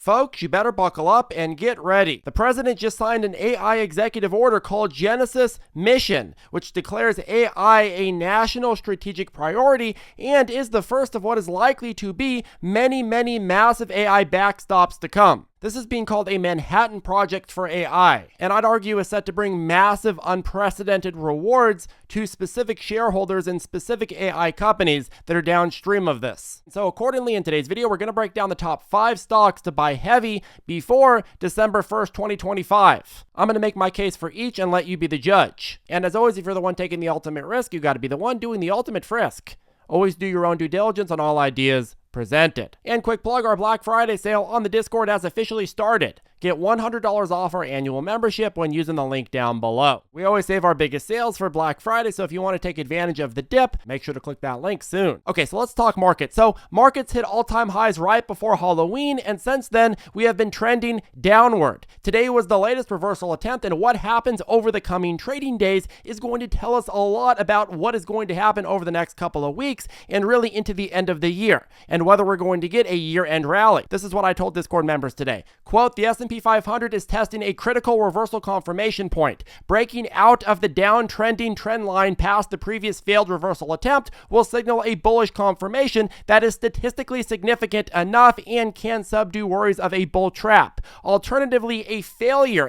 Folks, you better buckle up and get ready. The president just signed an AI executive order called Genesis Mission, which declares AI a national strategic priority and is the first of what is likely to be many massive AI backstops to come. This is being called a Manhattan Project for AI, and I'd argue is set to bring massive, unprecedented rewards to specific shareholders in specific AI companies that are downstream of this. So accordingly, in today's video, we're going to break down the top 5 stocks to buy heavy before December 1st, 2025. I'm going to make my case for each and let you be the judge. And as always, if you're the one taking the ultimate risk, you got to be the one doing the ultimate frisk. Always do your own due diligence on all ideas presented. And quick plug, our Black Friday sale on the Discord has officially started. Get $100 off our annual membership when using the link down below. We always save our biggest sales for Black Friday, so if you want to take advantage of the dip, make sure to click that link soon. Okay, so let's talk markets. So markets hit all-time highs right before Halloween, and since then, we have been trending downward. Today was the latest reversal attempt, and what happens over the coming trading days is going to tell us a lot about what is going to happen over the next couple of weeks and really into the end of the year, and whether we're going to get a year-end rally. This is what I told Discord members today. Quote, the S&P 500 is testing a critical reversal confirmation point. Breaking out of the downtrending trend line past the previous failed reversal attempt will signal a bullish confirmation that is statistically significant enough and can subdue worries of a bull trap. Alternatively, a failure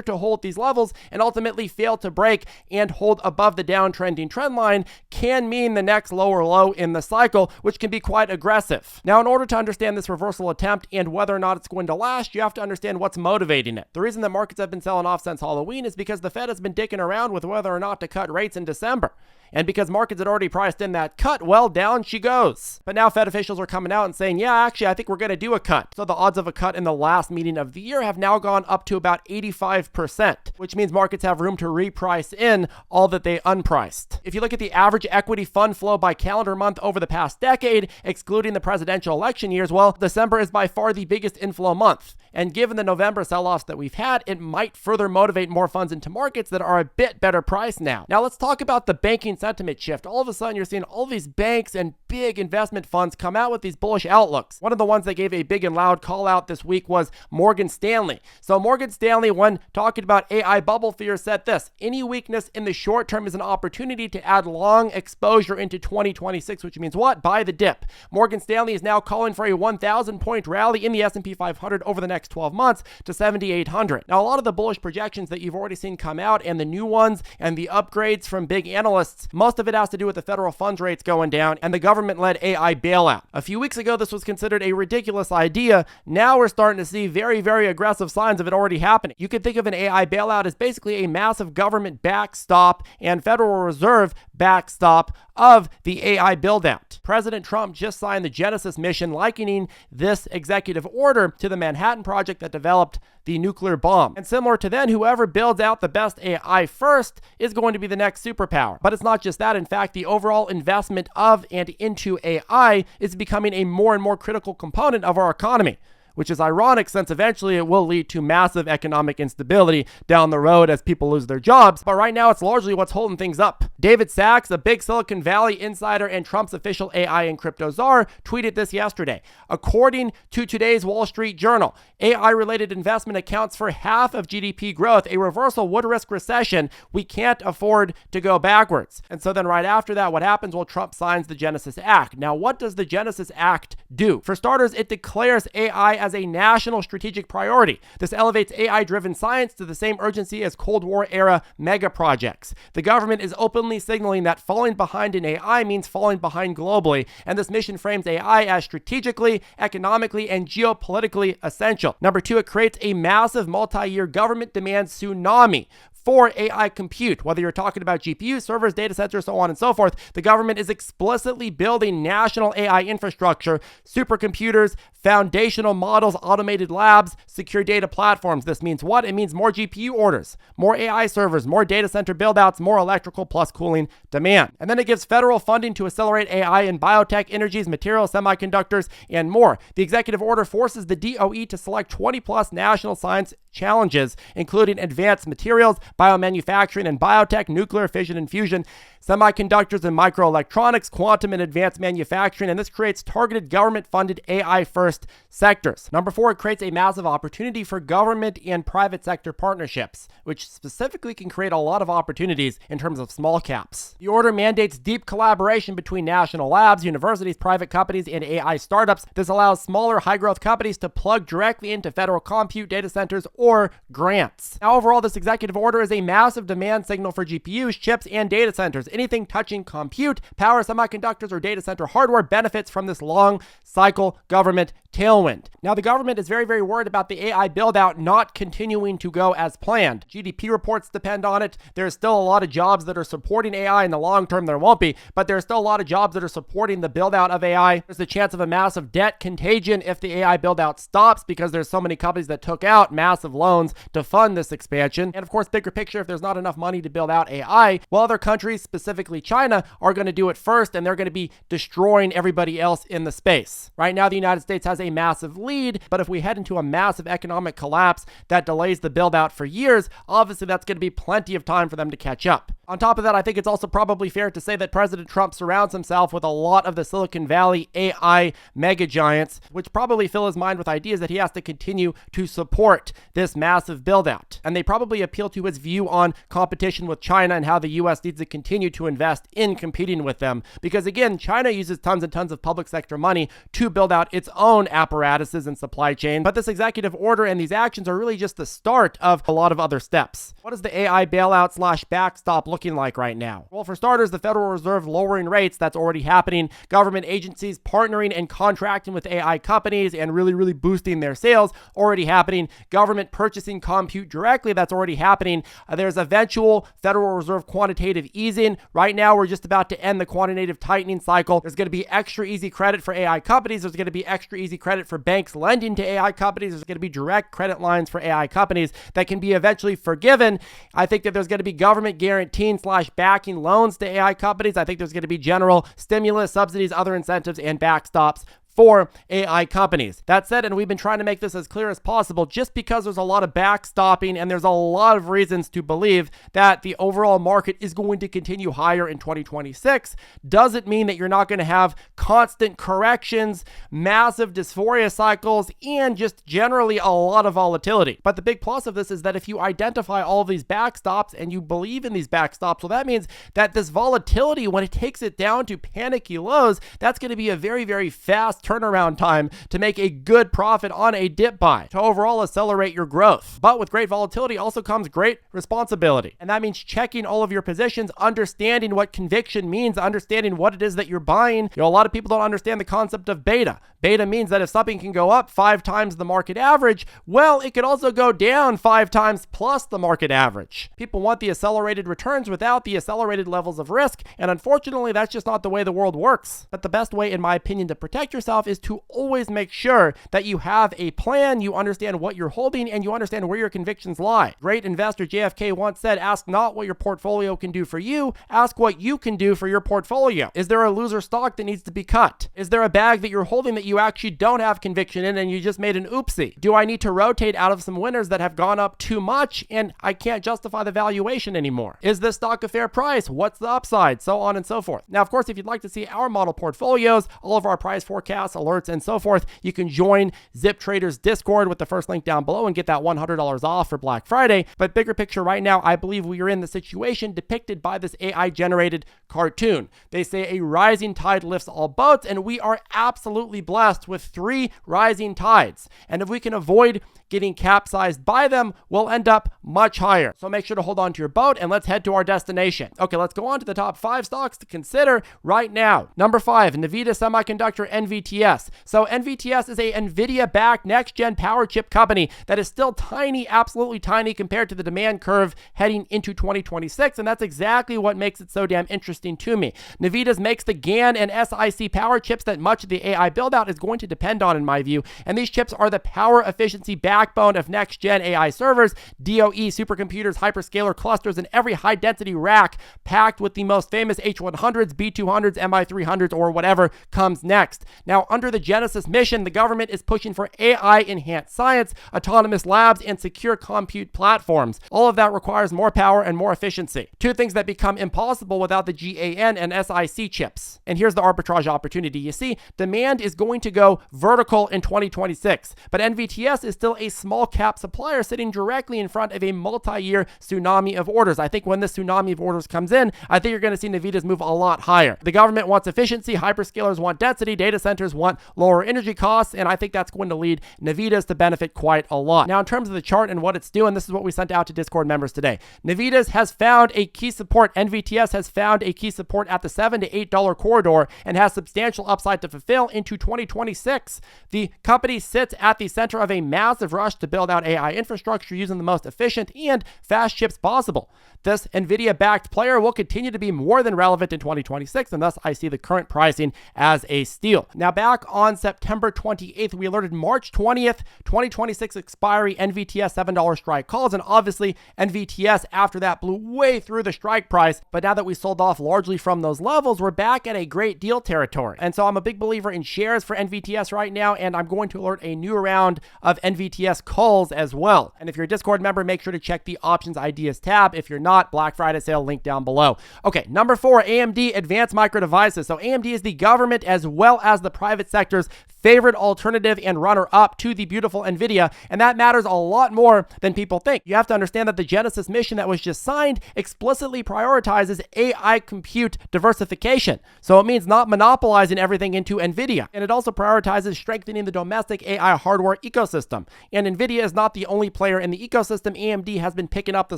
to hold these levels and ultimately fail to break and hold above the downtrending trend line can mean the next lower low in the cycle, which can be quite aggressive. Now, in order to understand this reversal attempt and whether or not it's going to last, you have to understand what's motivating it. The reason that markets have been selling off since Halloween is because the Fed has been dicking around with whether or not to cut rates in December. And because markets had already priced in that cut, well, down she goes. But now Fed officials are coming out and saying, yeah, actually, I think we're going to do a cut. So the odds of a cut in the last meeting of the year have now gone up to about 85%, which means markets have room to reprice in all that they unpriced. If you look at the average equity fund flow by calendar month over the past decade, excluding the presidential election years, well, December is by far the biggest inflow month. And given the November sell-offs that we've had, it might further motivate more funds into markets that are a bit better priced now. Now let's talk about the banking sentiment shift. All of a sudden, you're seeing all these banks and big investment funds come out with these bullish outlooks. One of the ones that gave a big and loud call out this week was Morgan Stanley. So Morgan Stanley, when talking about AI bubble fears, said this: any weakness in the short term is an opportunity to add long exposure into 2026, which means what? Buy the dip. Morgan Stanley is now calling for a 1,000 point rally in the S&P 500 over the next 12 months to 7,800. Now, a lot of the bullish projections that you've already seen come out and the new ones and the upgrades from big analysts, most of it has to do with the federal funds rates going down and the government-led AI bailout. A few weeks ago, this was considered a ridiculous idea. Now we're starting to see very aggressive signs of it already happening. You could think of an AI bailout as basically a massive government backstop and Federal Reserve backstop of the AI build-out. President Trump just signed the Genesis Mission, likening this executive order to the Manhattan Project that developed the nuclear bomb. And similar to then, whoever builds out the best AI first is going to be the next superpower. But it's not just that. In fact, the overall investment of and into AI is becoming a more and more critical component of our economy, which is ironic since eventually it will lead to massive economic instability down the road as people lose their jobs. But right now, it's largely what's holding things up. David Sachs, a big Silicon Valley insider and Trump's official AI and crypto czar, tweeted this yesterday. According to today's Wall Street Journal, AI-related investment accounts for half of GDP growth. A reversal would risk recession. We can't afford to go backwards. And so then right after that, what happens? Well, Trump signs the Genesis Act. Now, what does the Genesis Act do? For starters, it declares AI as a national strategic priority. This elevates AI-driven science to the same urgency as Cold War-era mega projects. The government is openly signaling that falling behind in AI means falling behind globally, and this mission frames AI as strategically, economically, and geopolitically essential. Number 2, it creates a massive multi-year government demand tsunami for AI compute. Whether you're talking about GPUs, servers, data centers, so on and so forth, the government is explicitly building national AI infrastructure, supercomputers, foundational models, automated labs, secure data platforms. This means what? It means more GPU orders, more AI servers, more data center buildouts, more electrical plus cooling demand. And then it gives federal funding to accelerate AI in biotech, energies, materials, semiconductors, and more. The executive order forces the DOE to select 20 plus national science challenges, including advanced materials, biomanufacturing and biotech, nuclear fission and fusion, semiconductors and microelectronics, quantum and advanced manufacturing, and this creates targeted government-funded AI-first sectors. Number 4, it creates a massive opportunity for government and private sector partnerships, which specifically can create a lot of opportunities in terms of small caps. The order mandates deep collaboration between national labs, universities, private companies, and AI startups. This allows smaller, high-growth companies to plug directly into federal compute data centers or grants. Now, overall, this executive order is a massive demand signal for GPUs, chips, and data centers. Anything touching compute, power, semiconductors, or data center hardware benefits from this long cycle government tailwind. Now, the government is very, very worried about the AI build-out not continuing to go as planned. GDP reports depend on it. There's still a lot of jobs that are supporting AI. In the long term, there won't be, but there's still a lot of jobs that are supporting the build-out of AI. There's the chance of a massive debt contagion if the AI build-out stops because there's so many companies that took out massive loans to fund this expansion. And of course, bigger picture, if there's not enough money to build out AI, well, other countries, specifically China, are going to do it first, and they're going to be destroying everybody else in the space. Right now, the United States has a massive lead, but if we head into a massive economic collapse that delays the build out for years, obviously that's going to be plenty of time for them to catch up. On top of that, I think it's also probably fair to say that President Trump surrounds himself with a lot of the Silicon Valley AI mega giants, which probably fill his mind with ideas that he has to continue to support this massive build out. And they probably appeal to his view on competition with China and how the US needs to continue to invest in competing with them. Because again, China uses tons and tons of public sector money to build out its own apparatuses and supply chain. But this executive order and these actions are really just the start of a lot of other steps. What is the AI bailout / backstop looking like right now? Well, for starters, the Federal Reserve lowering rates, that's already happening. Government agencies partnering and contracting with AI companies and really boosting their sales, already happening. Government purchasing compute directly, that's already happening. There's eventual Federal Reserve quantitative easing. Right now, we're just about to end the quantitative tightening cycle. There's going to be extra easy credit for AI companies. There's going to be extra easy credit for banks lending to AI companies. There's going to be direct credit lines for AI companies that can be eventually forgiven. I think that there's going to be government guaranteeing / backing loans to AI companies. I think there's going to be general stimulus, subsidies, other incentives, and backstops for AI companies. That said, and we've been trying to make this as clear as possible, just because there's a lot of backstopping and there's a lot of reasons to believe that the overall market is going to continue higher in 2026, doesn't mean that you're not going to have constant corrections, massive dysphoria cycles, and just generally a lot of volatility. But the big plus of this is that if you identify all of these backstops and you believe in these backstops, well, that means that this volatility, when it takes it down to panicky lows, that's going to be a very fast turnaround time to make a good profit on a dip buy to overall accelerate your growth. But with great volatility also comes great responsibility. And that means checking all of your positions, understanding what conviction means, understanding what it is that you're buying. A lot of people don't understand the concept of beta. Beta means that if something can go up 5 times the market average, well, it could also go down 5 times plus the market average. People want the accelerated returns without the accelerated levels of risk. And unfortunately, that's just not the way the world works. But the best way, in my opinion, to protect yourself is to always make sure that you have a plan, you understand what you're holding, and you understand where your convictions lie. Great investor JFK once said, ask not what your portfolio can do for you, ask what you can do for your portfolio. Is there a loser stock that needs to be cut? Is there a bag that you're holding that you actually don't have conviction in and you just made an oopsie? Do I need to rotate out of some winners that have gone up too much and I can't justify the valuation anymore? Is this stock a fair price? What's the upside? So on and so forth. Now, of course, if you'd like to see our model portfolios, all of our price forecasts, alerts, and so forth, you can join ZipTrader's Discord with the first link down below and get that $100 off for Black Friday. But bigger picture right now, I believe we are in the situation depicted by this AI-generated cartoon. They say a rising tide lifts all boats, and we are absolutely blessed with 3 rising tides. And if we can avoid getting capsized by them, we'll end up much higher. So make sure to hold on to your boat and let's head to our destination. Okay, let's go on to the top 5 stocks to consider right now. Number 5, Nvidia Semiconductor, NVTS. So NVTS is a NVIDIA-backed next-gen power chip company that is still tiny, absolutely tiny compared to the demand curve heading into 2026, and that's exactly what makes it so damn interesting to me. NVIDIA makes the GaN and SiC power chips that much of the AI build-out is going to depend on, in my view, and these chips are the power efficiency backbone of next-gen AI servers, DOE supercomputers, hyperscaler clusters, and every high-density rack packed with the most famous H100s, B200s, MI300s, or whatever comes next. Now, Now, under the Genesis mission, the government is pushing for AI-enhanced science, autonomous labs, and secure compute platforms. All of that requires more power and more efficiency. Two things that become impossible without the GAN and SiC chips. And here's the arbitrage opportunity. You see, demand is going to go vertical in 2026, but NVTS is still a small cap supplier sitting directly in front of a multi-year tsunami of orders. I think when this tsunami of orders comes in, I think you're going to see Navitas move a lot higher. The government wants efficiency, hyperscalers want density, data centers want lower energy costs, and I think that's going to lead Navitas to benefit quite a lot. Now, in terms of the chart and what it's doing, this is what we sent out to Discord members today. Navitas has found a key support. NVTS has found a key support at the $7 to $8 corridor and has substantial upside to fulfill into 2026. The company sits at the center of a massive rush to build out AI infrastructure using the most efficient and fast chips possible. This NVIDIA-backed player will continue to be more than relevant in 2026, and thus I see the current pricing as a steal. Now, back on September 28th, we alerted March 20th, 2026 expiry NVTS $7 strike calls, and obviously NVTS after that blew way through the strike price, but now that we sold off largely from those levels, we're back at a great deal territory. And so I'm a big believer in shares for NVTS right now, and I'm going to alert a new round of NVTS calls as well. And if you're a Discord member, make sure to check the options ideas tab. If you're not, Black Friday sale link down below. Okay, number 4, AMD Advanced Micro Devices. So AMD is the government as well as the private sector's favorite alternative and runner-up to the beautiful NVIDIA, and that matters a lot more than people think. You have to understand that the Genesis mission that was just signed explicitly prioritizes AI compute diversification. So it means not monopolizing everything into NVIDIA, and it also prioritizes strengthening the domestic AI hardware ecosystem. And NVIDIA is not the only player in the ecosystem. AMD has been picking up the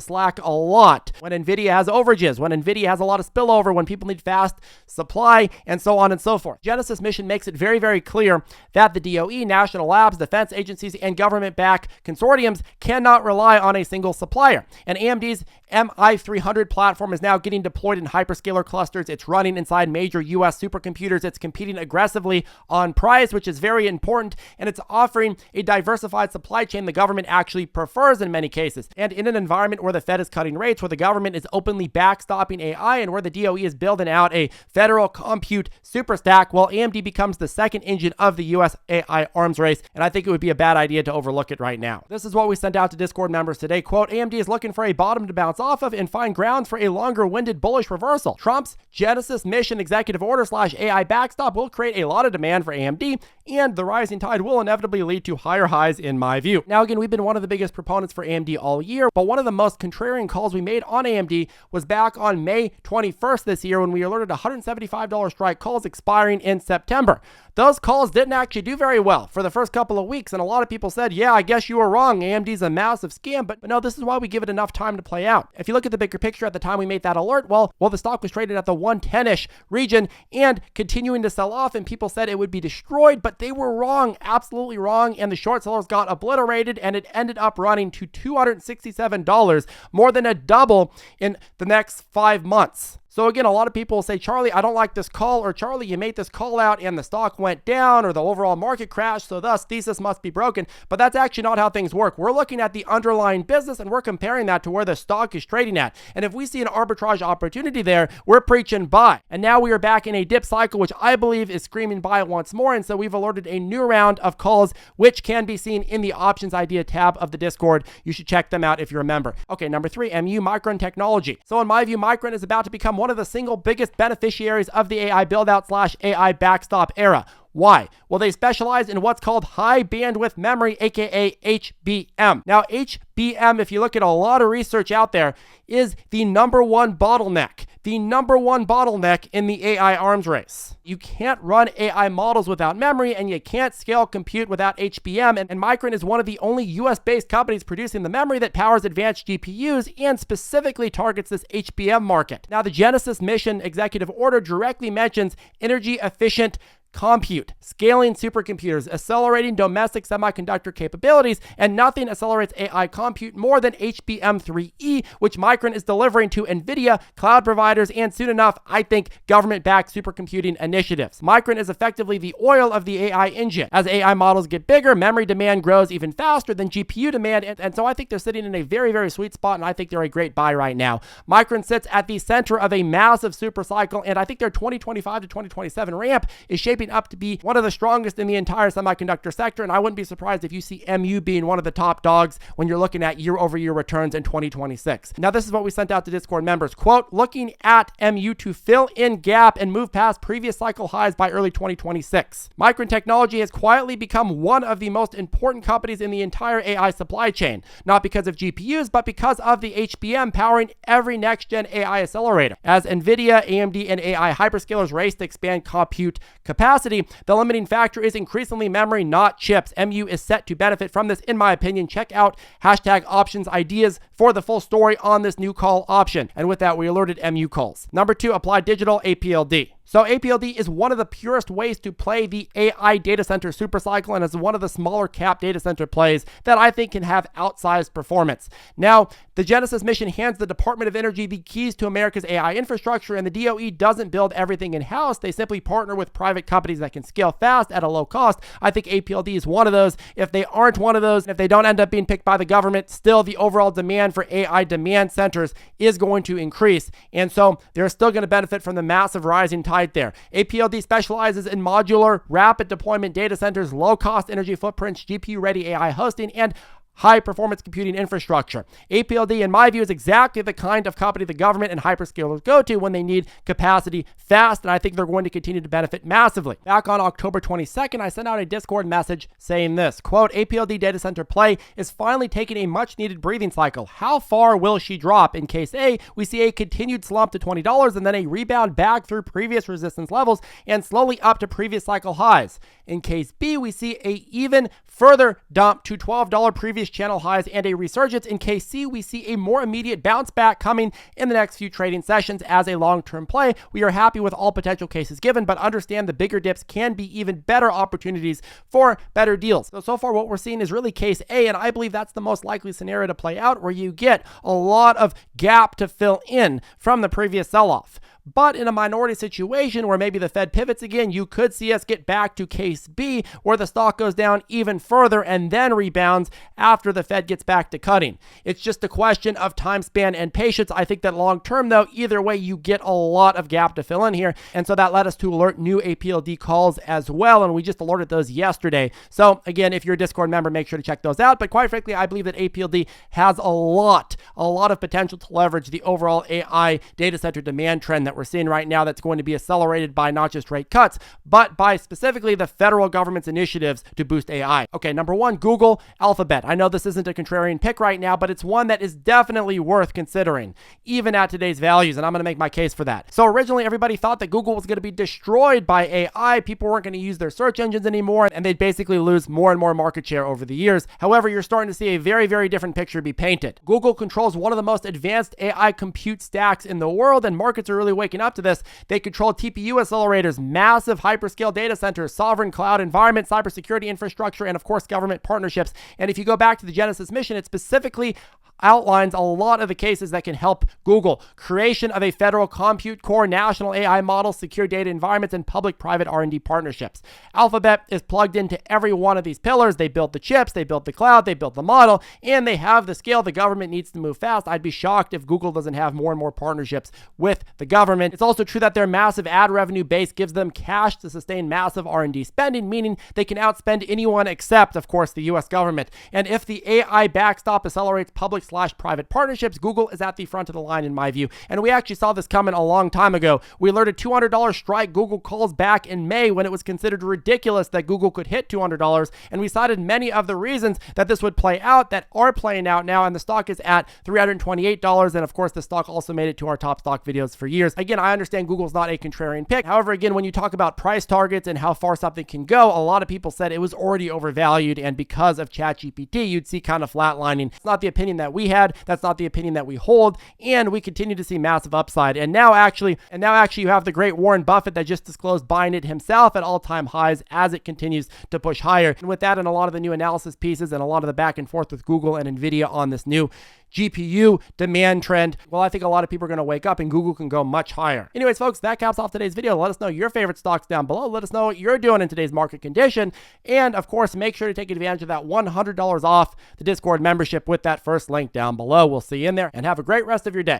slack a lot when NVIDIA has overages, when NVIDIA has a lot of spillover, when people need fast supply, and so on and so forth. Genesis mission makes it very, very clear that the DOE, national labs, defense agencies, and government-backed consortiums cannot rely on a single supplier. And AMD's MI300 platform is now getting deployed in hyperscaler clusters. It's running inside major US supercomputers. It's competing aggressively on price, which is very important, and it's offering a diversified supply chain the government actually prefers in many cases. And in an environment where the Fed is cutting rates, where the government is openly backstopping AI, and where the DOE is building out a federal compute super stack, well, AMD becomes the second engine of the US AI arms race, and I think it would be a bad idea to overlook it right now. This is what we sent out to Discord members today. Quote, AMD is looking for a bottom to bounce off of and find grounds for a longer-winded bullish reversal. Trump's Genesis mission executive order / AI backstop will create a lot of demand for AMD, and the rising tide will inevitably lead to higher highs in my view. Now, again, we've been one of the biggest proponents for AMD all year, but one of the most contrarian calls we made on AMD was back on May 21st this year when we alerted $175 strike calls expiring in September. Those calls didn't actually do very well for the first couple of weeks, and a lot of people said, yeah, I guess you were wrong. AMD's a massive scam, but no, this is why we give it enough time to play out. If you look at the bigger picture at the time we made that alert, well, the stock was traded at the 110-ish region and continuing to sell off, and people said it would be destroyed, but they were wrong, absolutely wrong, and the short sellers got obliterated, and it ended up running to $267, more than a double in the next 5 months. So again, a lot of people will say, Charlie, I don't like this call, or Charlie, you made this call out and the stock went down, or the overall market crashed, so thus thesis must be broken. But that's actually not how things work. We're looking at the underlying business and we're comparing that to where the stock is trading at. And if we see an arbitrage opportunity there, we're preaching buy. And now we are back in a dip cycle, which I believe is screaming buy once more. And so we've alerted a new round of calls, which can be seen in the options idea tab of the Discord. You should check them out if you're a member. Okay, number 3, MU Micron Technology. So in my view, Micron is about to become one of the single biggest beneficiaries of the AI build-out / AI backstop era. Why? Well, they specialize in what's called high bandwidth memory, aka HBM. Now, HBM, if you look at a lot of research out there, is the number one bottleneck. The number one bottleneck in the AI arms race. You can't run AI models without memory, and you can't scale compute without HBM, and Micron is one of the only US-based companies producing the memory that powers advanced GPUs and specifically targets this HBM market. Now, the Genesis mission executive order directly mentions energy efficient compute, scaling supercomputers, accelerating domestic semiconductor capabilities, and nothing accelerates AI compute more than HBM3E, which Micron is delivering to NVIDIA, cloud providers, and soon enough, I think, government-backed supercomputing initiatives. Micron is effectively the oil of the AI engine. As AI models get bigger, memory demand grows even faster than GPU demand, and so I think they're sitting in a very, very sweet spot, and I think they're a great buy right now. Micron sits at the center of a massive super cycle, and I think their 2025 to 2027 ramp is shaping shaping up to be one of the strongest in the entire semiconductor sector, and I wouldn't be surprised if you see MU being one of the top dogs when you're looking at year-over-year returns in 2026. Now, this is what we sent out to Discord members. Quote, looking at MU to fill in gap and move past previous cycle highs by early 2026. Micron Technology has quietly become one of the most important companies in the entire AI supply chain, not because of GPUs, but because of the HBM powering every next-gen AI accelerator. As NVIDIA, AMD, and AI hyperscalers race to expand compute capacity, the limiting factor is increasingly memory, not chips. MU is set to benefit from this, in my opinion. Check out hashtag options ideas for the full story on this new call option. And with that, we alerted MU calls. Number 2, Applied Digital, APLD. So APLD is one of the purest ways to play the AI data center supercycle and is one of the smaller cap data center plays that I think can have outsized performance. Now, the Genesis mission hands the Department of Energy the keys to America's AI infrastructure, and the DOE doesn't build everything in-house. They simply partner with private companies that can scale fast at a low cost. I think APLD is one of those. If they aren't one of those, if they don't end up being picked by the government, still the overall demand for AI demand centers is going to increase. And so they're still going to benefit from the massive rising tide there. APLD specializes in modular, rapid deployment data centers, low-cost energy footprints, GPU-ready AI hosting, and high-performance computing infrastructure. APLD, in my view, is exactly the kind of company the government and hyperscalers go to when they need capacity fast, and I think they're going to continue to benefit massively. Back on October 22nd, I sent out a Discord message saying this, quote, APLD data center play is finally taking a much-needed breathing cycle. How far will she drop? In case A, we see a continued slump to $20 and then a rebound back through previous resistance levels and slowly up to previous cycle highs. In case B, we see a even further dump to $12 previous channel highs and a resurgence. In case C, we see a more immediate bounce back coming in the next few trading sessions as a long-term play. We are happy with all potential cases given, but understand the bigger dips can be even better opportunities for better deals. So far what we're seeing is really case A, and I believe that's the most likely scenario to play out, where you get a lot of gap to fill in from the previous sell-off. But in a minority situation where maybe the Fed pivots again, you could see us get back to case B, where the stock goes down even further and then rebounds after the Fed gets back to cutting. It's just a question of time span and patience. I think that long term, though, either way, you get a lot of gap to fill in here. And so that led us to alert new APLD calls as well. And we just alerted those yesterday. So again, if you're a Discord member, make sure to check those out. But quite frankly, I believe that APLD has a lot of potential to leverage the overall AI data center demand trend that we're seeing right now, that's going to be accelerated by not just rate cuts, but by specifically the federal government's initiatives to boost AI. Okay, number 1, Google, Alphabet. I know this isn't a contrarian pick right now, but it's one that is definitely worth considering, even at today's values, and I'm going to make my case for that. So originally, everybody thought that Google was going to be destroyed by AI. People weren't going to use their search engines anymore, and they'd basically lose more and more market share over the years. However, you're starting to see a very, very different picture be painted. Google controls one of the most advanced AI compute stacks in the world, and markets are really waking up to this. They control TPU accelerators, massive hyperscale data centers, sovereign cloud environment, cybersecurity infrastructure, and of course, government partnerships. And if you go back to the Genesis mission, it specifically outlines a lot of the cases that can help Google. Creation of a federal compute core, national AI model, secure data environments, and public-private R&D partnerships. Alphabet is plugged into every one of these pillars. They built the chips, they built the cloud, they built the model, and they have the scale. The government needs to move fast. I'd be shocked if Google doesn't have more and more partnerships with the government. It's also true that their massive ad revenue base gives them cash to sustain massive R&D spending, meaning they can outspend anyone except, of course, the US government. And if the AI backstop accelerates public/private partnerships, Google is at the front of the line in my view. And we actually saw this coming a long time ago. We alerted $200 strike Google calls back in May when it was considered ridiculous that Google could hit $200. And we cited many of the reasons that this would play out that are playing out now. And the stock is at $328. And of course, the stock also made it to our top stock videos for years. Again, I understand Google's not a contrarian pick. However, again, when you talk about price targets and how far something can go, a lot of people said it was already overvalued. And because of ChatGPT, you'd see kind of flatlining. It's not the opinion that we had. That's not the opinion that we hold. And we continue to see massive upside. And now actually you have the great Warren Buffett that just disclosed buying it himself at all-time highs as it continues to push higher. And with that and a lot of the new analysis pieces and a lot of the back and forth with Google and NVIDIA on this new GPU demand trend, well, I think a lot of people are going to wake up and Google can go much higher. Anyways, folks, that caps off today's video. Let us know your favorite stocks down below. Let us know what you're doing in today's market condition. And of course, make sure to take advantage of that $100 off the Discord membership with that first link down below. We'll see you in there and have a great rest of your day.